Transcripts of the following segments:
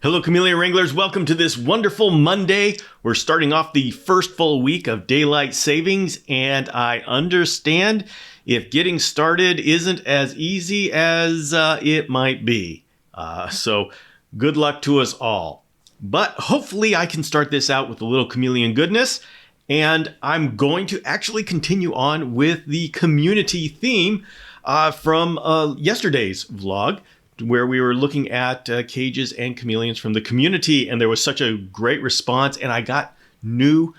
Hello, Chameleon Wranglers. Welcome to this wonderful Monday. We're starting off the first full week of daylight savings, and I understand if getting started isn't as easy as it might be. So good luck to us all. But hopefully I can start this out with a little chameleon goodness, and I'm going to actually continue on with the community theme from yesterday's vlog, where we were looking at cages and chameleons from the community, and there was such a great response, and I got new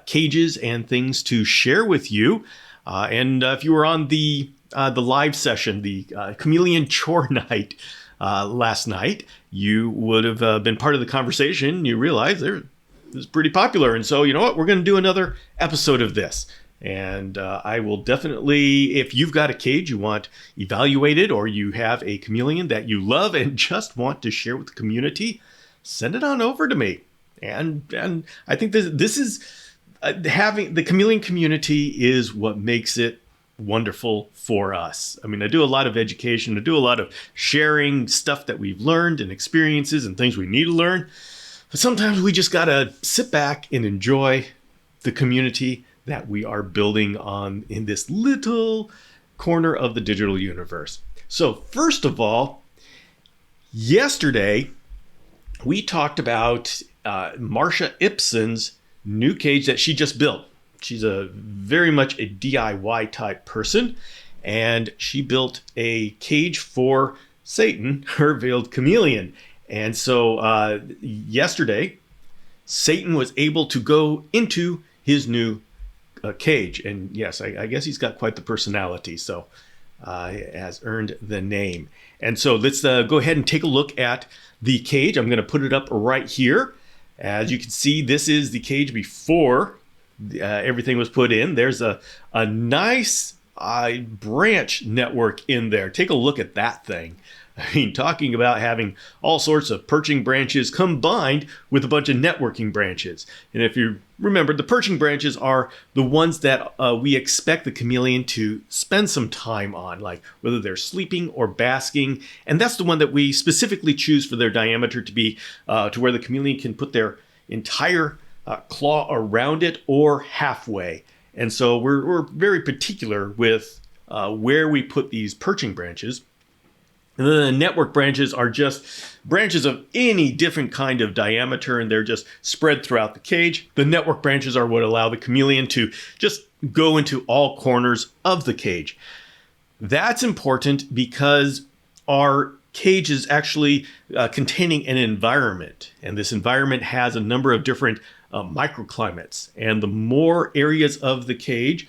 cages and things to share with you. And if you were on the live session, the chameleon chore night last night, you would have been part of the conversation. You realize this is pretty popular, and so you know what? We're going to do another episode of this. And I will definitely, if you've got a cage you want evaluated, or you have a chameleon that you love and just want to share with the community, send it on over to me. And I think this is having the chameleon community is what makes it wonderful for us. I mean, I do a lot of education, I do a lot of sharing stuff that we've learned and experiences and things we need to learn. But sometimes we just gotta sit back and enjoy the community that we are building on in this little corner of the digital universe. So first of all, yesterday we talked about Marsha Ipsen's new cage that she just built. She's very much a DIY type person, and she built a cage for Satan, her veiled chameleon. And so yesterday, Satan was able to go into his new cage, and yes, I guess he's got quite the personality, so has earned the name. And so let's go ahead and take a look at the cage. I'm going to put it up right here. As you can see, this is the cage before everything was put in. There's a nice branch network in there. Take a look at that thing. I mean, talking about having all sorts of perching branches combined with a bunch of networking branches. And if you remember, the perching branches are the ones that we expect the chameleon to spend some time on, like whether they're sleeping or basking. And that's the one that we specifically choose for their diameter to be to where the chameleon can put their entire claw around it or halfway. And so we're very particular with where we put these perching branches. And then the network branches are just branches of any different kind of diameter, and they're just spread throughout the cage. The network branches are what allow the chameleon to just go into all corners of the cage. That's important because our cage is actually containing an environment, and this environment has a number of different microclimates. And the more areas of the cage,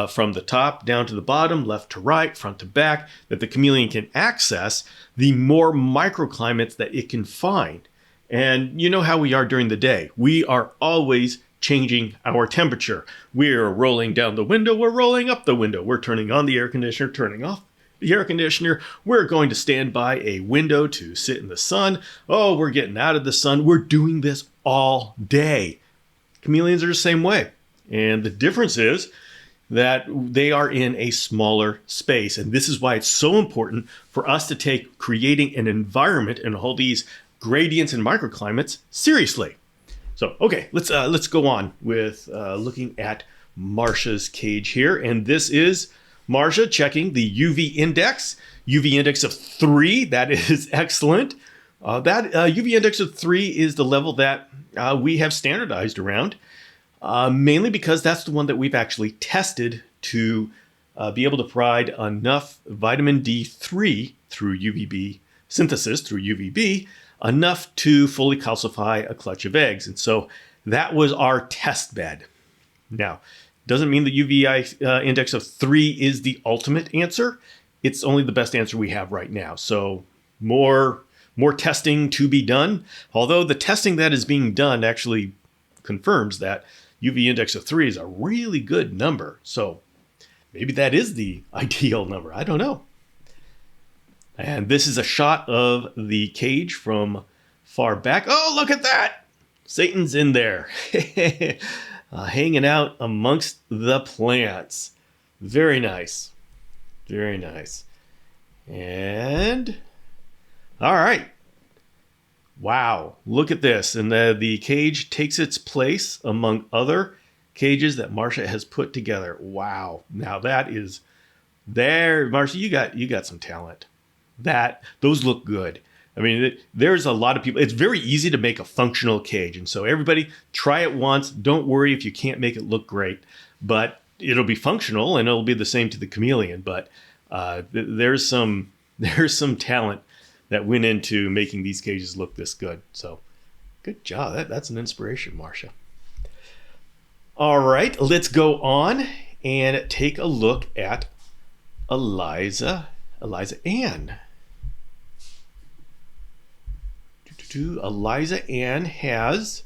from the top down to the bottom, left to right, front to back, that the chameleon can access, the more microclimates that it can find. And you know how we are during the day. We are always changing our temperature. We're rolling down the window, we're rolling up the window, we're turning on the air conditioner, turning off the air conditioner, we're going to stand by a window to sit in the sun. Oh, we're getting out of the sun. We're doing this all day. Chameleons are the same way. And the difference is that they are in a smaller space. And this is why it's so important for us to take creating an environment and all these gradients and microclimates seriously. So, okay, let's go on with looking at Marsha's cage here. And this is Marsha checking the UV index of 3. That is excellent. That UV index of 3 is the level that we have standardized around. Mainly because that's the one that we've actually tested to be able to provide enough vitamin D3 through UVB synthesis, through UVB, enough to fully calcify a clutch of eggs. And so that was our test bed. Now, doesn't mean the UV index of 3 is the ultimate answer. It's only the best answer we have right now. So more testing to be done. Although the testing that is being done actually confirms that UV index of 3 is a really good number. So maybe that is the ideal number. I don't know. And this is a shot of the cage from far back. Oh, look at that. Satan's in there. Hanging out amongst the plants. Very nice. Very nice. And all right. Wow, look at this. And the cage takes its place among other cages that Marsha has put together. Wow. Now that is there, Marsha, you got some talent. Those look good. I mean, there's a lot of people. It's very easy to make a functional cage. And so everybody try it once. Don't worry if you can't make it look great, but it'll be functional and it'll be the same to the chameleon. But there's some talent that went into making these cages look this good. So good job. That's an inspiration, Marsha. All right, let's go on and take a look at Eliza Ann. Eliza Ann has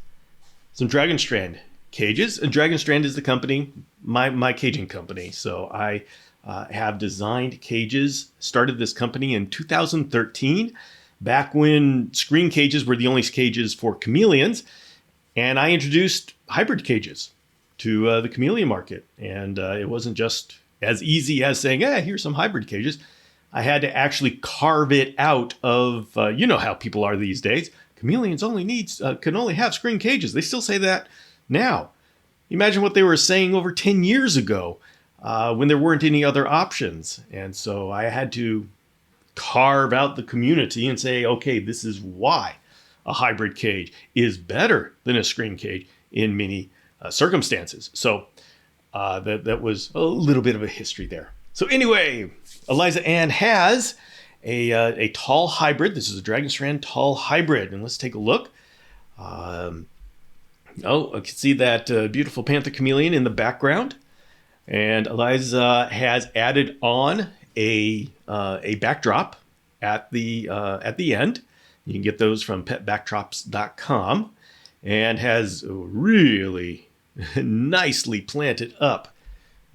some Dragon Strand cages. And Dragon Strand is the company, my caging company. So I have designed cages, started this company in 2013, back when screen cages were the only cages for chameleons. And I introduced hybrid cages to the chameleon market. And it wasn't just as easy as saying, hey, here's some hybrid cages. I had to actually carve it out of, you know how people are these days. Chameleons can only have screen cages. They still say that now. Imagine what they were saying over 10 years ago when there weren't any other options. And so I had to carve out the community and say, okay, this is why a hybrid cage is better than a screen cage in many circumstances. So that was a little bit of a history there. So anyway, Eliza Ann has a tall hybrid. This is a Dragon Strand Tall Hybrid. And let's take a look. I can see that beautiful panther chameleon in the background. And Eliza has added on a backdrop at the end. You can get those from petbackdrops.com, and has really nicely planted up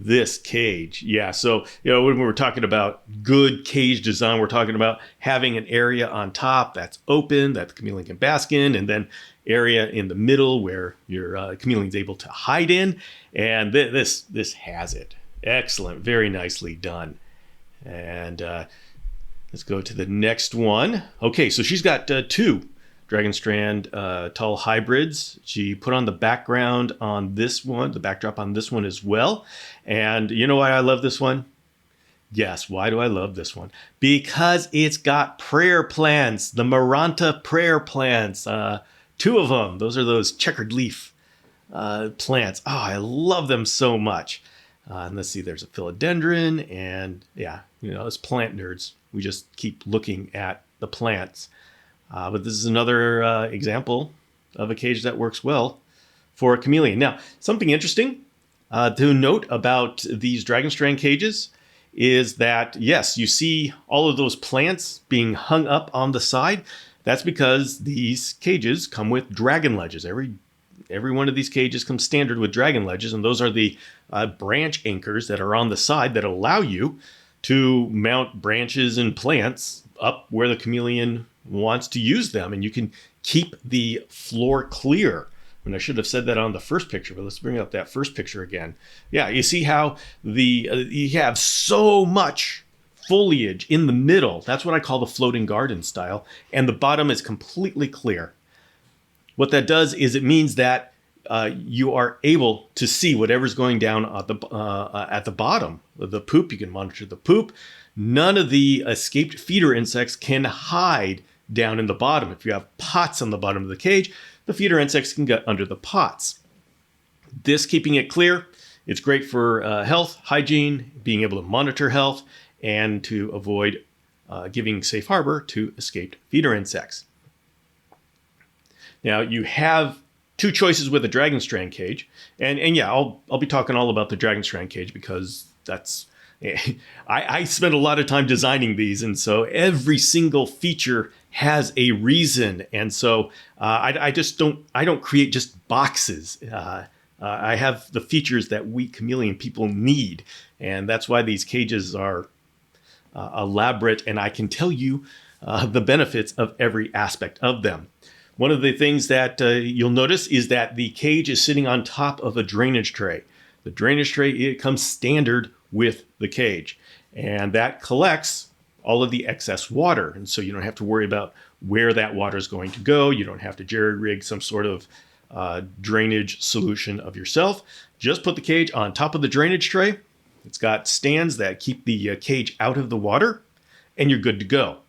this cage. Yeah, so when we're talking about good cage design, we're talking about having an area on top that's open that the chameleon can bask in, and then area in the middle where your chameleon's able to hide in. And this has it. Excellent, very nicely done. And let's go to the next one. Okay, so she's got two Dragon Strand Tall Hybrids. She put on the background on this one, the backdrop on this one as well. And you know why I love this one? Yes, why do I love this one? Because it's got prayer plants, the Maranta prayer plants. Two of them. Those are those checkered leaf plants. Oh, I love them so much. And let's see, there's a philodendron. And yeah, as plant nerds, we just keep looking at the plants. But this is another example of a cage that works well for a chameleon. Now, something interesting to note about these Dragon Strand cages is that, yes, you see all of those plants being hung up on the side. That's because these cages come with dragon ledges. Every one of these cages comes standard with dragon ledges, and those are the branch anchors that are on the side that allow you to mount branches and plants up where the chameleon wants to use them, and you can keep the floor clear. And I should have said that on the first picture, but let's bring up that first picture again. Yeah, you see how you have so much foliage in the middle. That's what I call the floating garden style, and the bottom is completely clear. What that does is it means that you are able to see whatever's going down at the bottom. The poop, you can monitor the poop. None of the escaped feeder insects can hide down in the bottom. If you have pots on the bottom of the cage, the feeder insects can get under the pots. This keeping it clear, it's great for health, hygiene, being able to monitor health, and to avoid giving safe harbor to escaped feeder insects. Now you have two choices with a Dragon Strand cage, and yeah, I'll be talking all about the Dragon Strand cage because that's I spent a lot of time designing these, and so every single feature has a reason, and so I don't create just boxes. I have the features that we chameleon people need, and that's why these cages are elaborate, and I can tell you the benefits of every aspect of them. One of the things that you'll notice is that the cage is sitting on top of a drainage tray. The drainage tray, it comes standard with the cage, and that collects all of the excess water. And so you don't have to worry about where that water is going to go. You don't have to jerry-rig some sort of drainage solution of yourself. Just put the cage on top of the drainage tray. It's got stands that keep the cage out of the water, and you're good to go.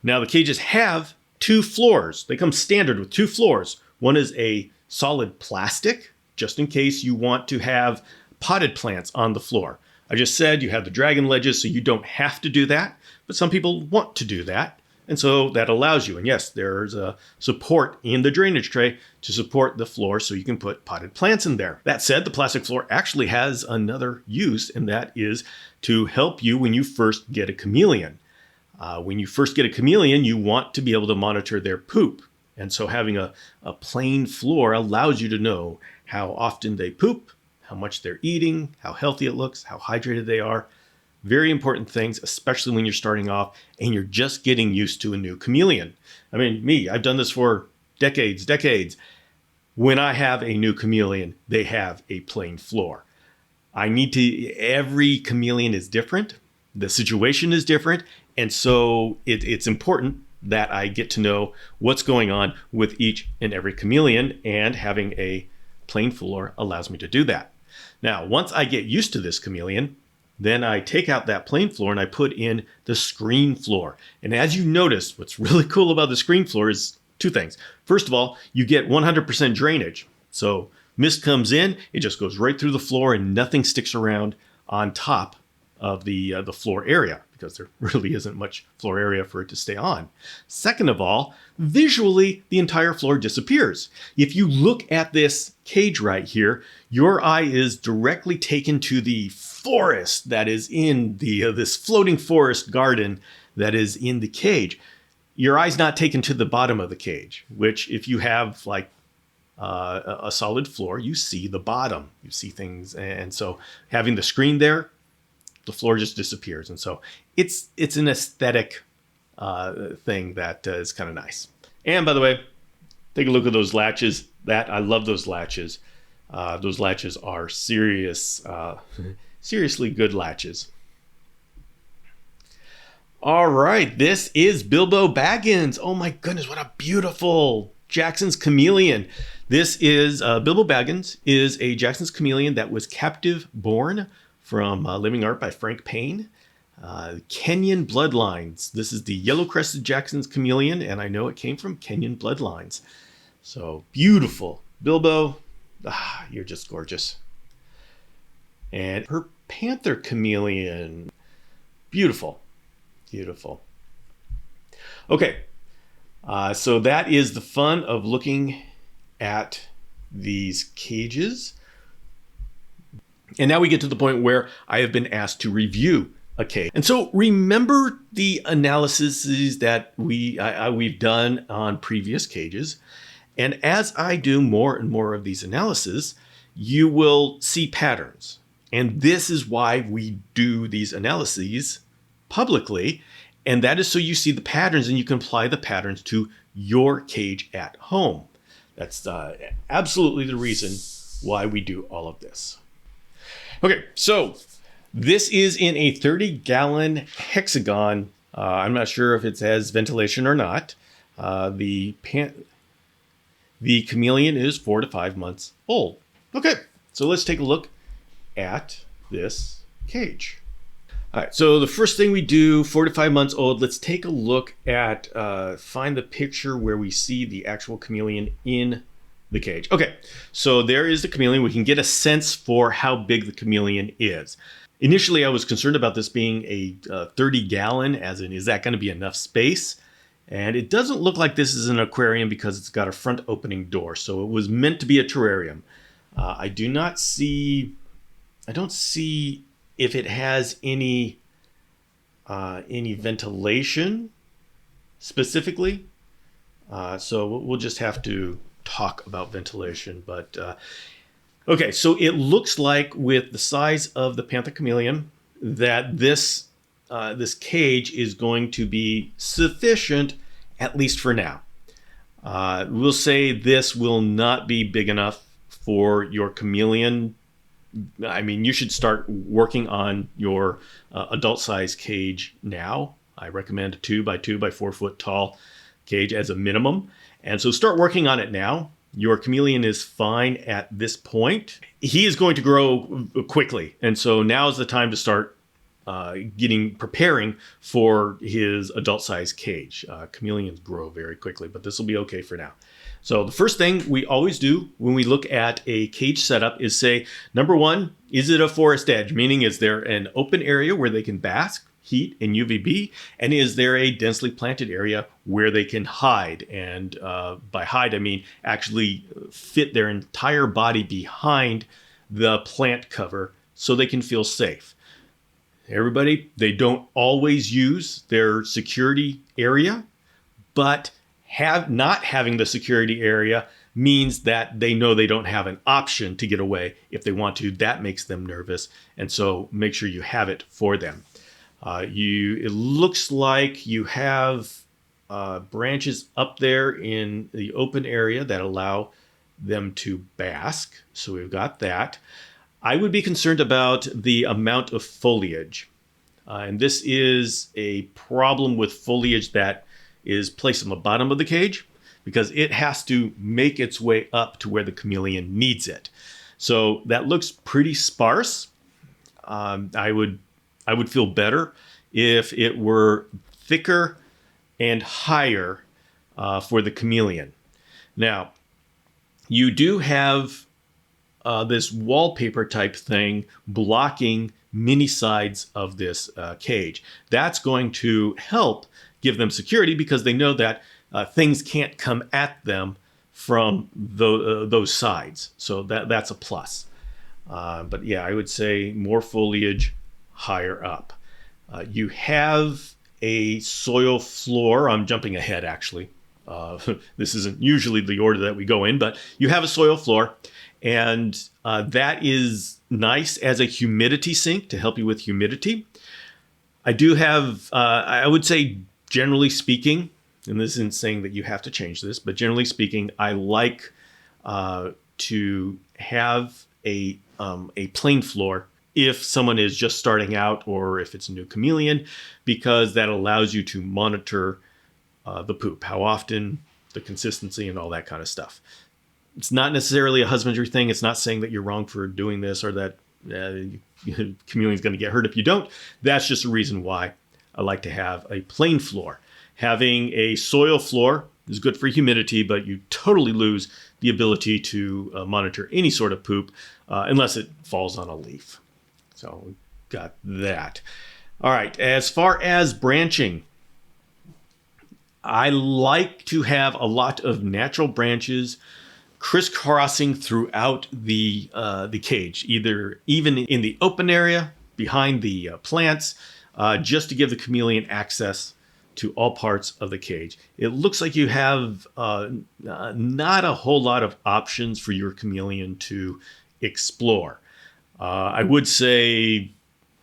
Now, the cages have 2 floors. They come standard with 2 floors. One is a solid plastic, just in case you want to have potted plants on the floor. I just said you have the dragon ledges, so you don't have to do that, but some people want to do that. And so that allows you. And yes, there's a support in the drainage tray to support the floor so you can put potted plants in there. That said, the plastic floor actually has another use, and that is to help you when you first get a chameleon. When you first get a chameleon, you want to be able to monitor their poop. And so having a plain floor allows you to know how often they poop, how much they're eating, how healthy it looks, how hydrated they are. Very important things, especially when you're starting off and you're just getting used to a new chameleon. I mean, I've done this for decades. When I have a new chameleon, they have a plain floor. Every chameleon is different. The situation is different. And so it's important that I get to know what's going on with each and every chameleon, and having a plain floor allows me to do that. Now, once I get used to this chameleon, then I take out that plain floor and I put in the screen floor. And as you notice, what's really cool about the screen floor is 2 things. First of all, you get 100% drainage. So mist comes in, it just goes right through the floor and nothing sticks around on top of the floor area, because there really isn't much floor area for it to stay on. Second of all, visually, the entire floor disappears. If you look at this cage right here, your eye is directly taken to the forest that is in this floating forest garden that is in the cage. Your eye's not taken to the bottom of the cage, which if you have like a solid floor, you see the bottom, you see things. And so having the screen there, the floor just disappears. And so it's an aesthetic thing that is kind of nice. And by the way, take a look at those latches. I love those latches. Those latches are seriously good latches. All right, this is Bilbo Baggins. Oh my goodness, what a beautiful Jackson's chameleon. This is Bilbo Baggins is a Jackson's chameleon that was captive born from Living Art by Frank Payne. Kenyan bloodlines. This is the yellow-crested Jackson's chameleon, and I know it came from Kenyan bloodlines. So beautiful. Bilbo, you're just gorgeous. And her panther chameleon. Beautiful. Okay, so that is the fun of looking at these cages. And now we get to the point where I have been asked to review a cage. And so remember the analyses that we've done on previous cages. And as I do more and more of these analyses, you will see patterns. And this is why we do these analyses publicly. And that is so you see the patterns and you can apply the patterns to your cage at home. That's absolutely the reason why we do all of this. Okay, so this is in a 30-gallon hexagon. I'm not sure if it has ventilation or not. The chameleon is 4 to 5 months old. Okay, so let's take a look at this cage. All right, so the first thing we do, 4 to 5 months old, let's take a look at, find the picture where we see the actual chameleon in the cage. Okay, so there is the chameleon. We can get a sense for how big the chameleon is. Initially, I was concerned about this being a 30-gallon, as in, is that going to be enough space? And it doesn't look like this is an aquarium because it's got a front opening door. So it was meant to be a terrarium. I don't see if it has any ventilation specifically. So we'll just have to talk about ventilation. But okay, so it looks like with the size of the panther chameleon that this cage is going to be sufficient, at least for now. We'll say this will not be big enough for your chameleon. I mean, you should start working on your adult size cage now. I recommend a 2 by 2 by 4 foot tall cage as a minimum. And so start working on it now. Your chameleon is fine at this point. He is going to grow quickly. And so now is the time to start preparing for his adult size cage. Chameleons grow very quickly, but this will be okay for now. So the first thing we always do when we look at a cage setup is say, number one, is it a forest edge? Meaning, is there an open area where they can bask, heat, and UVB? And is there a densely planted area where they can hide? And by hide, I mean actually fit their entire body behind the plant cover so they can feel safe. Everybody, they don't always use their security area, but not having the security area means that they know they don't have an option to get away if they want to. That makes them nervous, and so make sure you have it for them. It looks like you have branches up there in the open area that allow them to bask, so we've got that. I would be concerned about the amount of foliage. And this is a problem with foliage that is placed on the bottom of the cage because it has to make its way up to where the chameleon needs it. So that looks pretty sparse. I would feel better if it were thicker and higher for the chameleon. Now, you do have this wallpaper type thing blocking many sides of this cage. That's going to help give them security because they know that things can't come at them from those sides. So that's a plus. But yeah, I would say more foliage higher up. You have a soil floor. I'm jumping ahead actually. This isn't usually the order that we go in, but you have a soil floor. And that is nice as a humidity sink to help you with humidity. I do have, I would say, generally speaking, and this isn't saying that you have to change this, but generally speaking, I like to have a plain floor if someone is just starting out or if it's a new chameleon, because that allows you to monitor the poop, how often, the consistency, and all that kind of stuff. It's not necessarily a husbandry thing. It's not saying that you're wrong for doing this or that chameleon's going to get hurt if you don't. That's just a reason why I like to have a plain floor. Having a soil floor is good for humidity, but you totally lose the ability to monitor any sort of poop unless it falls on a leaf. So we've got that. All right, as far as branching, I like to have a lot of natural branches crisscrossing throughout the cage, even in the open area behind the plants, just to give the chameleon access to all parts of the cage. It looks like you have not a whole lot of options for your chameleon to explore. I would say,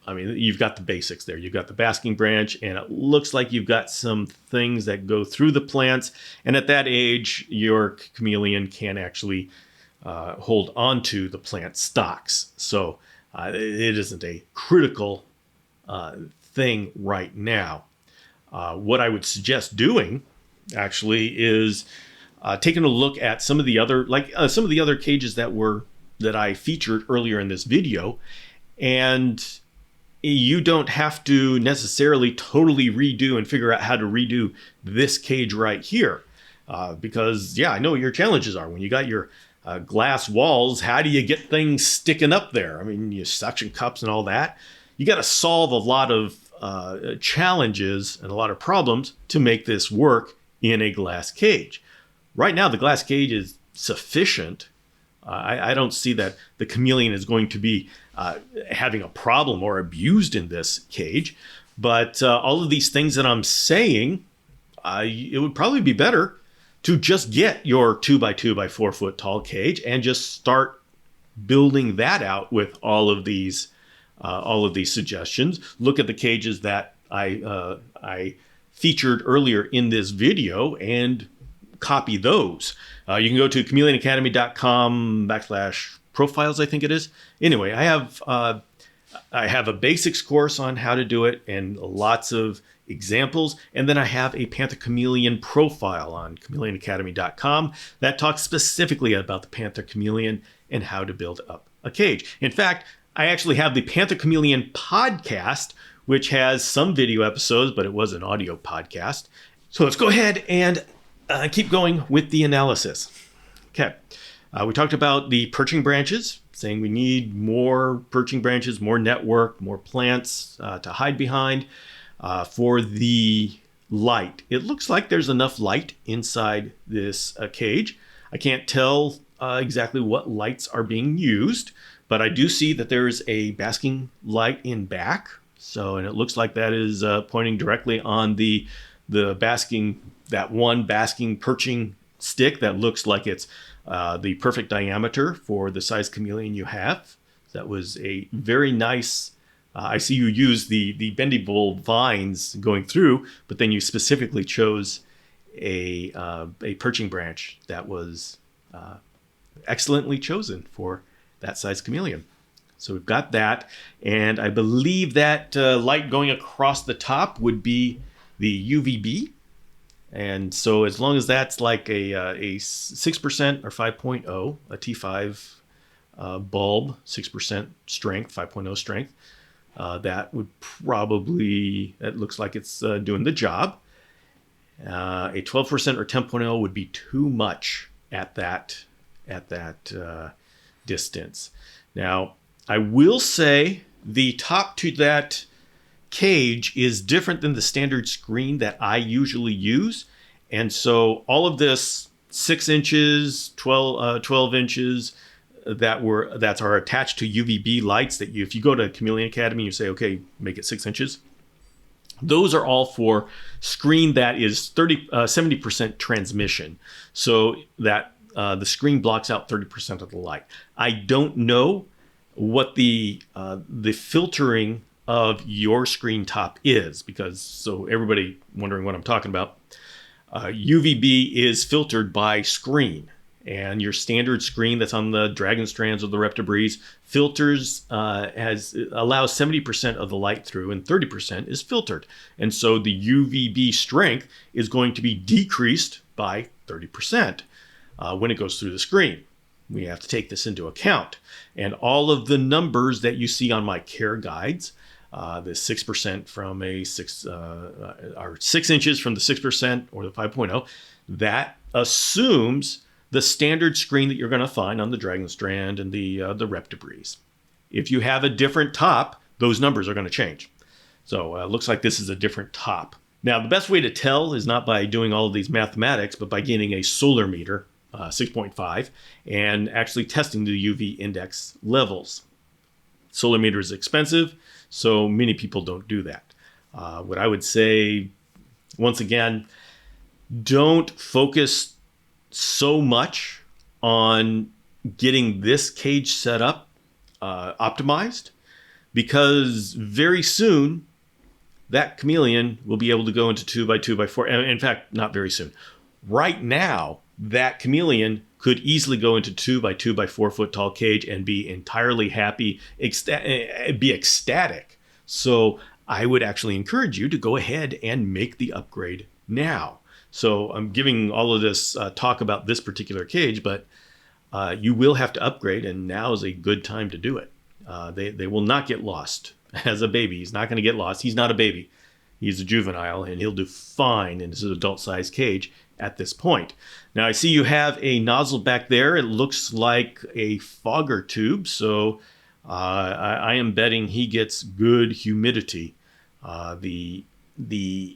I mean, you've got the basics there. You've got the basking branch, and it looks like you've got some things that go through the plants. And at that age, your chameleon can actually hold onto the plant stalks. So it isn't a critical thing right now. What I would suggest doing, actually, is taking a look at some of the other cages that I featured earlier in this video, and you don't have to necessarily totally redo and figure out how to redo this cage right here. Because, yeah, I know what your challenges are. When you got your glass walls, how do you get things sticking up there? I mean, you suction cups and all that. You got to solve a lot of challenges and a lot of problems to make this work in a glass cage. Right now, the glass cage is sufficient. I don't see that the chameleon is going to be having a problem or abused in this cage. But all of these things that I'm saying, it would probably be better to just get your 2 by 2 by 4 foot tall cage and just start building that out with all of these suggestions. Look at the cages that I featured earlier in this video and copy those. You can go to chameleonacademy.com/profiles, I think it is. Anyway, I have a basics course on how to do it and lots of examples. And then I have a Panther Chameleon profile on ChameleonAcademy.com that talks specifically about the Panther Chameleon and how to build up a cage. In fact, I actually have the Panther Chameleon podcast, which has some video episodes, but it was an audio podcast. So let's go ahead and keep going with the analysis. Okay, we talked about the perching branches, saying we need more perching branches, more network, more plants to hide behind. For the light, it looks like there's enough light inside this cage. I can't tell exactly what lights are being used, but I do see that there's a basking light in back. So, and it looks like that is pointing directly on the basking, that one basking perching stick that looks like it's the perfect diameter for the size chameleon you have. That was a very nice, I see you use the bendable vines going through, but then you specifically chose a perching branch that was excellently chosen for that size chameleon. So we've got that, and I believe that light going across the top would be the UVB. And so as long as that's like a 6% or 5.0, a T5 bulb, 6% strength, 5.0 strength, that would probably, it looks like it's doing the job. A 12% or 10.0 would be too much at that distance. Now, I will say the top to that cage is different than the standard screen that I usually use. And so all of this 6 inches, 12 inches that are attached to UVB lights that if you go to Chameleon Academy, you say, okay, make it 6 inches. Those are all for screen that is 70% transmission. So that the screen blocks out 30% of the light. I don't know what the filtering of your screen top is, because so everybody wondering what I'm talking about, UVB is filtered by screen, and your standard screen that's on the Dragon Strands or the Reptibreeze filters allows 70% of the light through, and 30% is filtered, and so the UVB strength is going to be decreased by 30% when it goes through the screen. We have to take this into account. And all of the numbers that you see on my care guides, the 6% from or 6 inches from the 6% or the 5.0, that assumes the standard screen that you're going to find on the Dragon Strand and the Reptibreeze. If you have a different top, those numbers are going to change. So it looks like this is a different top. Now, the best way to tell is not by doing all of these mathematics, but by getting a solar meter, 6.5, and actually testing the UV index levels. Solar meter is expensive, so many people don't do that. What I would say, once again, don't focus so much on getting this cage set up, optimized, because very soon that chameleon will be able to go into 2x2x4. In fact, not very soon. Right now, that chameleon could easily go into 2x2x4 foot tall cage and be entirely happy, be ecstatic. So I would actually encourage you to go ahead and make the upgrade now. So I'm giving all of this talk about this particular cage, but you will have to upgrade, and now is a good time to do it. They will not get lost. As a baby, he's not going to get lost. He's not a baby. He's a juvenile, and he'll do fine in his adult-sized cage at this point. Now, I see you have a nozzle back there. It looks like a fogger tube, so I am betting he gets good humidity. The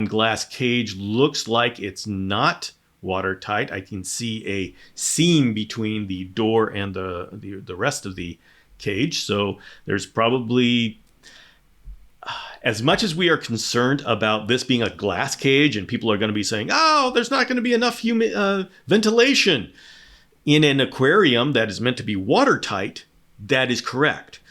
glass cage looks like it's not watertight. I can see a seam between the door and the rest of the cage, so there's probably... As much as we are concerned about this being a glass cage, and people are going to be saying, oh, there's not going to be enough ventilation in an aquarium that is meant to be watertight, that is correct.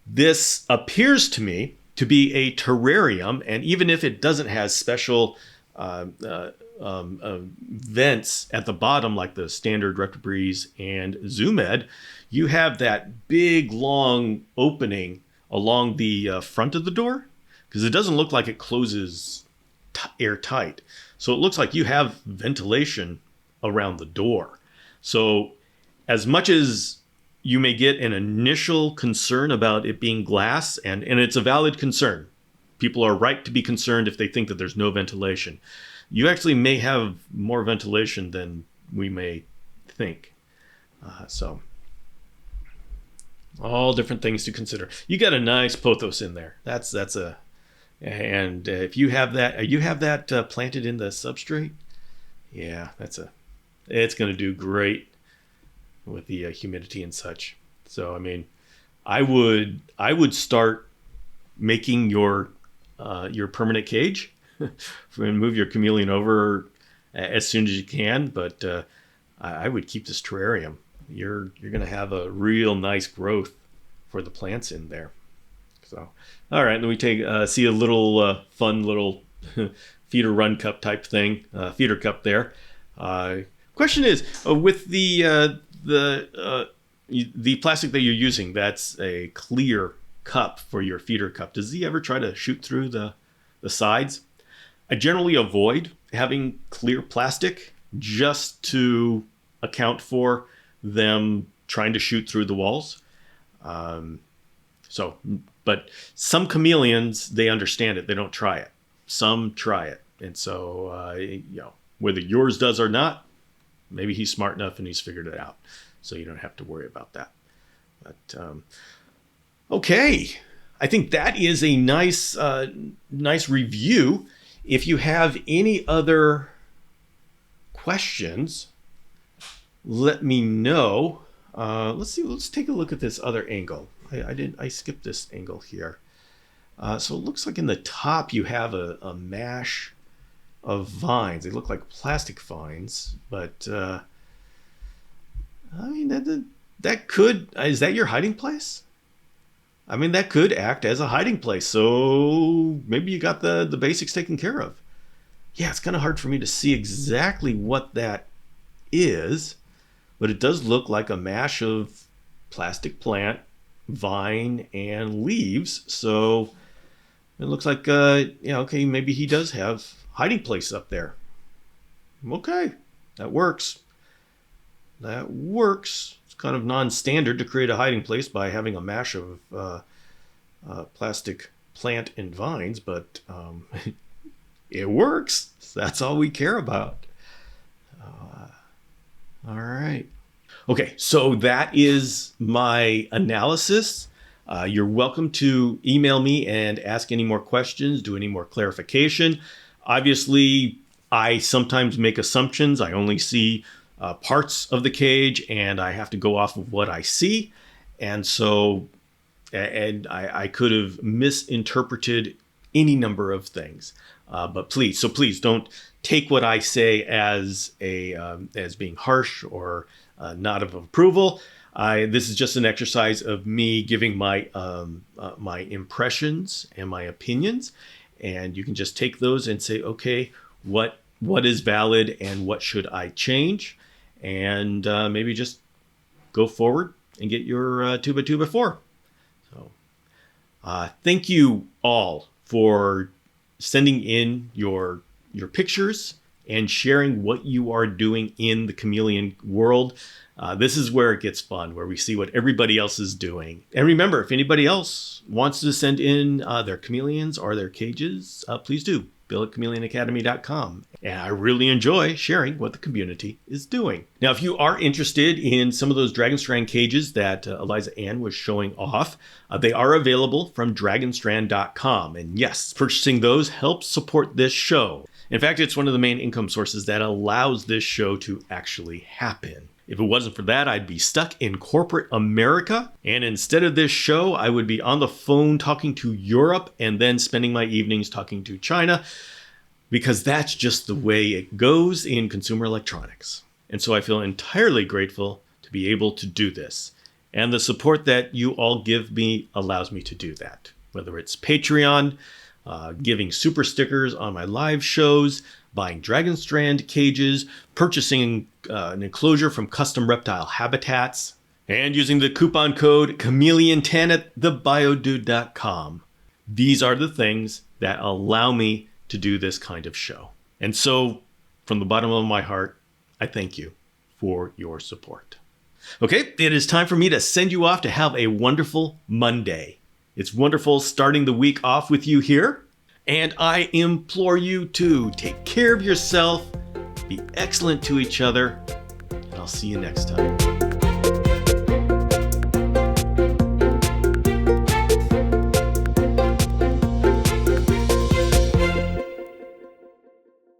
This appears to me to be a terrarium, and even if it doesn't have special vents at the bottom like the standard Reptibreeze and Zoomed, you have that big, long opening along the front of the door, because it doesn't look like it closes airtight. So it looks like you have ventilation around the door. So as much as you may get an initial concern about it being glass, and it's a valid concern. People are right to be concerned if they think that there's no ventilation. You actually may have more ventilation than we may think. So all different things to consider. You got a nice pothos in there. And if you have that planted in the substrate, yeah, it's going to do great with the humidity and such. So I mean, I would start making your permanent cage and move your chameleon over as soon as you can. But I would keep this terrarium. You're going to have a real nice growth for the plants in there. So, all right, then we see a little fun little feeder run cup type thing, feeder cup there. Question is, with the plastic that you're using, that's a clear cup for your feeder cup. Does he ever try to shoot through the sides? I generally avoid having clear plastic just to account for them trying to shoot through the walls. But some chameleons, they understand it. They don't try it. Some try it. And so, whether yours does or not, maybe he's smart enough and he's figured it out. So you don't have to worry about that. But, okay. I think that is a nice review. If you have any other questions, let me know. Let's see. Let's take a look at this other angle. I skipped this angle here. So it looks like in the top you have a mash of vines. They look like plastic vines, but I mean that could, is that your hiding place? I mean, that could act as a hiding place. So maybe you got the basics taken care of. Yeah, it's kind of hard for me to see exactly what that is, but it does look like a mash of plastic plant, vine, and leaves. So it looks like, okay, maybe he does have hiding place up there. Okay, that works. It's kind of non-standard to create a hiding place by having a mash of plastic plant and vines, but it works. That's all we care about. All right. Okay, so that is my analysis. You're welcome to email me and ask any more questions, do any more clarification. Obviously, I sometimes make assumptions. I only see parts of the cage, and I have to go off of what I see. And so, I could have misinterpreted any number of things. But please don't take what I say as being harsh or not of approval. This is just an exercise of me giving my impressions and my opinions, and you can just take those and say, okay, what is valid and what should I change, and maybe just go forward and get your 2x2x4. So, thank you all for sending in your pictures and sharing what you are doing in the chameleon world. This is where it gets fun, where we see what everybody else is doing. And remember, if anybody else wants to send in their chameleons or their cages, please do. Bill at ChameleonAcademy.com. And I really enjoy sharing what the community is doing. Now, if you are interested in some of those Dragon Strand cages that Eliza Ann was showing off, they are available from dragonstrand.com. And yes, purchasing those helps support this show. In fact, it's one of the main income sources that allows this show to actually happen. If it wasn't for that, I'd be stuck in corporate America. And instead of this show, I would be on the phone talking to Europe and then spending my evenings talking to China, because that's just the way it goes in consumer electronics. And so I feel entirely grateful to be able to do this. And the support that you all give me allows me to do that. Whether it's Patreon, giving super stickers on my live shows, buying Dragon Strand cages, purchasing an enclosure from Custom Reptile Habitats, and using the coupon code Chameleon10 at thebiodude.com. These are the things that allow me to do this kind of show. And so, from the bottom of my heart, I thank you for your support. Okay, it is time for me to send you off to have a wonderful Monday. It's wonderful starting the week off with you here. And I implore you to take care of yourself, be excellent to each other, and I'll see you next time.